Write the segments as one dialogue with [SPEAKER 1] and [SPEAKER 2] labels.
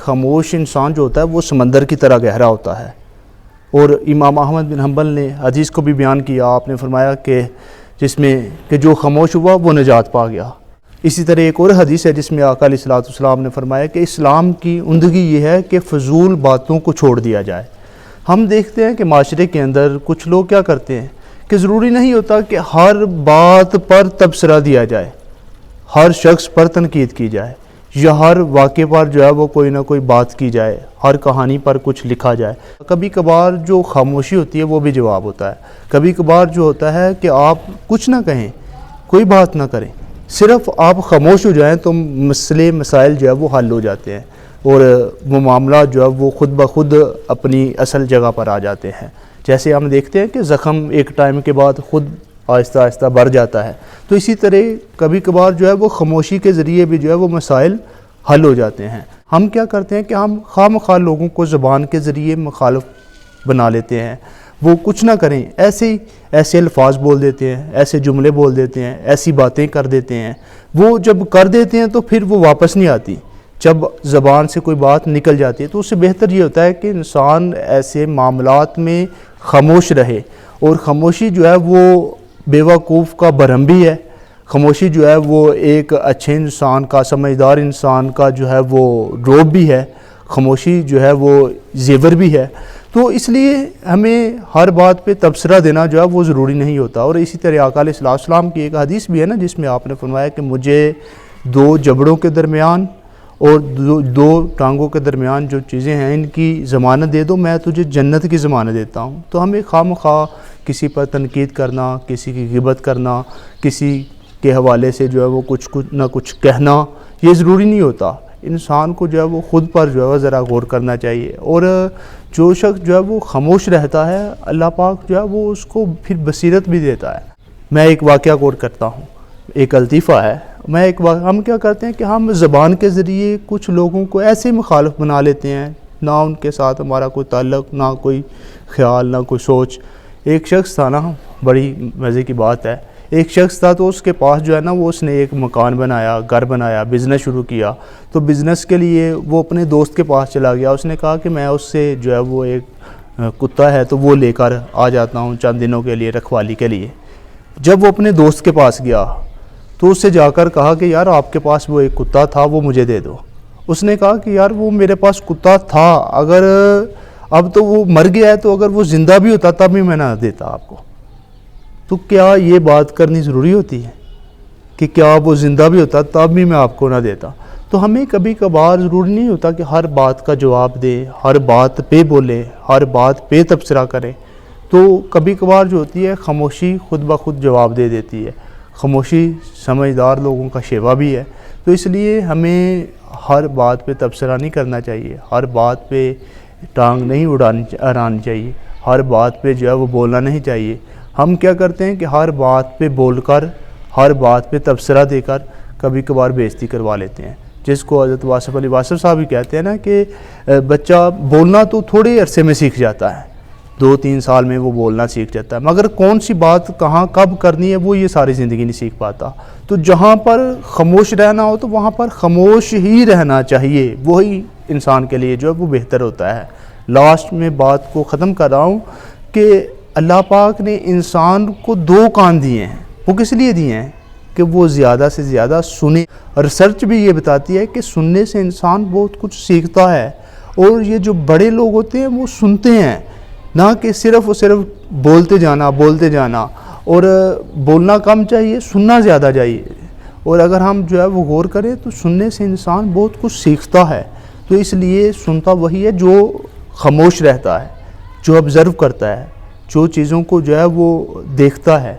[SPEAKER 1] خاموش انسان جو ہوتا ہے وہ سمندر کی طرح گہرا ہوتا ہے۔ اور امام احمد بن حنبل نے حدیث کو بھی بیان کیا، آپ نے فرمایا کہ جس میں کہ جو خاموش ہوا وہ نجات پا گیا۔ اسی طرح ایک اور حدیث ہے جس میں آقا علیہ الصلوۃ والسلام نے فرمایا کہ اسلام کی عمدگی یہ ہے کہ فضول باتوں کو چھوڑ دیا جائے۔ ہم دیکھتے ہیں کہ معاشرے کے اندر کچھ لوگ کیا کرتے ہیں کہ ضروری نہیں ہوتا کہ ہر بات پر تبصرہ دیا جائے، ہر شخص پر تنقید کی جائے، یا ہر واقعے پر جو ہے وہ کوئی نہ کوئی بات کی جائے، ہر کہانی پر کچھ لکھا جائے۔ کبھی کبھار جو خاموشی ہوتی ہے وہ بھی جواب ہوتا ہے۔ کبھی کبھار جو ہوتا ہے کہ آپ کچھ نہ کہیں، کوئی بات نہ کریں، صرف آپ خاموش ہو جائیں تو مسائل جو ہے وہ حل ہو جاتے ہیں، اور وہ معاملات جو ہے وہ خود بخود اپنی اصل جگہ پر آ جاتے ہیں۔ جیسے ہم دیکھتے ہیں کہ زخم ایک ٹائم کے بعد خود آہستہ آہستہ بڑھ جاتا ہے، تو اسی طرح کبھی کبھار جو ہے وہ خاموشی کے ذریعے بھی جو ہے وہ مسائل حل ہو جاتے ہیں۔ ہم کیا کرتے ہیں کہ ہم خواہ مخواہ لوگوں کو زبان کے ذریعے مخالف بنا لیتے ہیں، وہ کچھ نہ کریں ایسے الفاظ بول دیتے ہیں، ایسے جملے بول دیتے ہیں، ایسی باتیں کر دیتے ہیں، وہ جب کر دیتے ہیں تو پھر وہ واپس نہیں آتی۔ جب زبان سے کوئی بات نکل جاتی ہے تو اس سے بہتر یہ ہوتا ہے کہ انسان ایسے معاملات میں خاموش رہے، اور خاموشی جو ہے وہ بیوقوف کا برہم بھی ہے، خاموشی جو ہے وہ ایک اچھے انسان کا، سمجھدار انسان کا جو ہے وہ روب بھی ہے، خاموشی جو ہے وہ زیور بھی ہے۔ تو اس لیے ہمیں ہر بات پہ تبصرہ دینا جو ہے وہ ضروری نہیں ہوتا۔ اور اسی طرح آقا علیہ السلام کی ایک حدیث بھی ہے نا جس میں آپ نے فرمایا کہ مجھے دو جبڑوں کے درمیان اور دو ٹانگوں کے درمیان جو چیزیں ہیں ان کی ضمانت دے دو، میں تجھے جنت کی ضمانت دیتا ہوں۔ تو ہمیں خواہ مخواہ کسی پر تنقید کرنا، کسی کی غیبت کرنا، کسی کے حوالے سے جو ہے وہ کچھ نہ کچھ کہنا، یہ ضروری نہیں ہوتا۔ انسان کو جو ہے وہ خود پر جو ہے وہ ذرا غور کرنا چاہیے، اور جو شخص جو ہے وہ خاموش رہتا ہے اللہ پاک جو ہے وہ اس کو پھر بصیرت بھی دیتا ہے۔ میں ایک واقعہ غور کرتا ہوں، ایک لطیفہ ہے۔ ہم کیا کرتے ہیں کہ ہم زبان کے ذریعے کچھ لوگوں کو ایسے مخالف بنا لیتے ہیں، نہ ان کے ساتھ ہمارا کوئی تعلق، نہ کوئی خیال، نہ کوئی سوچ۔ ایک شخص تھا نا، بڑی مزے کی بات ہے، ایک شخص تھا تو اس کے پاس جو ہے نا وہ اس نے ایک مکان بنایا، گھر بنایا، بزنس شروع کیا۔ تو بزنس کے لیے وہ اپنے دوست کے پاس چلا گیا، اس نے کہا کہ میں اس سے جو ہے وہ ایک کتا ہے تو وہ لے کر آ جاتا ہوں چند دنوں کے لیے، رکھوالی کے لیے۔ جب وہ اپنے دوست کے پاس گیا تو اس سے جا کر کہا کہ یار آپ کے پاس وہ ایک کتا تھا وہ مجھے دے دو۔ اس نے کہا کہ یار وہ میرے پاس کتا تھا، اگر اب تو وہ مر گیا ہے تو اگر وہ زندہ بھی ہوتا تب بھی میں نہ دیتا آپ کو۔ تو کیا یہ بات کرنی ضروری ہوتی ہے کہ کیا وہ زندہ بھی ہوتا تب بھی میں آپ کو نہ دیتا؟ تو ہمیں کبھی کبھار ضروری نہیں ہوتا کہ ہر بات کا جواب دے، ہر بات پہ بولے، ہر بات پہ تبصرہ کرے۔ تو کبھی کبھار جو ہوتی ہے خاموشی خود بخود جواب دے دیتی ہے۔ خاموشی سمجھدار لوگوں کا شیوا بھی ہے۔ تو اس لیے ہمیں ہر بات پہ تبصرہ نہیں کرنا چاہیے، ہر بات پہ ٹانگ نہیں اڑانی چاہیے، ہر بات پہ جو ہے وہ بولنا نہیں چاہیے۔ ہم کیا کرتے ہیں کہ ہر بات پہ بول کر، ہر بات پہ تبصرہ دے کر کبھی کبھار بے عزتی کروا لیتے ہیں، جس کو حضرت واصف علی واصف صاحب بھی کہتے ہیں نا کہ بچہ بولنا تو تھوڑے عرصے میں سیکھ جاتا ہے، 2-3 سال میں وہ بولنا سیکھ جاتا ہے، مگر کون سی بات کہاں کب کرنی ہے وہ یہ ساری زندگی نہیں سیکھ پاتا۔ تو جہاں پر خاموش رہنا ہو تو وہاں پر خاموش ہی رہنا چاہیے، وہی انسان کے لیے جو ہے وہ بہتر ہوتا ہے۔ لاسٹ میں بات کو ختم کر رہا ہوں کہ اللہ پاک نے انسان کو 2 کان دیے ہیں، وہ کس لیے دیے ہیں کہ وہ زیادہ سے زیادہ سنے۔ ریسرچ بھی یہ بتاتی ہے کہ سننے سے انسان بہت کچھ سیکھتا ہے، اور یہ جو بڑے لوگ ہوتے ہیں وہ سنتے ہیں، نہ کہ صرف بولتے جانا، اور بولنا کم چاہیے، سننا زیادہ چاہیے۔ اور اگر ہم جو ہے وہ غور کریں تو سننے سے انسان بہت کچھ سیکھتا ہے۔ تو اس لیے سنتا وہی ہے جو خاموش رہتا ہے، جو آبزرو کرتا ہے، جو چیزوں کو جو ہے وہ دیکھتا ہے۔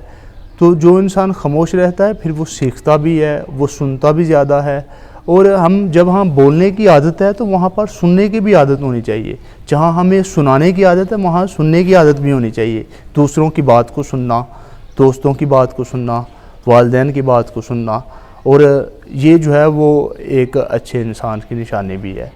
[SPEAKER 1] تو جو انسان خاموش رہتا ہے پھر وہ سیکھتا بھی ہے، وہ سنتا بھی زیادہ ہے۔ اور جب ہم بولنے کی عادت ہے تو وہاں پر سننے کی بھی عادت ہونی چاہیے۔ جہاں ہمیں سنانے کی عادت ہے وہاں سننے کی عادت بھی ہونی چاہیے، دوسروں کی بات کو سننا، دوستوں کی بات کو سننا، والدین کی بات کو سننا، اور یہ جو ہے وہ ایک اچھے انسان کی نشانی بھی ہے۔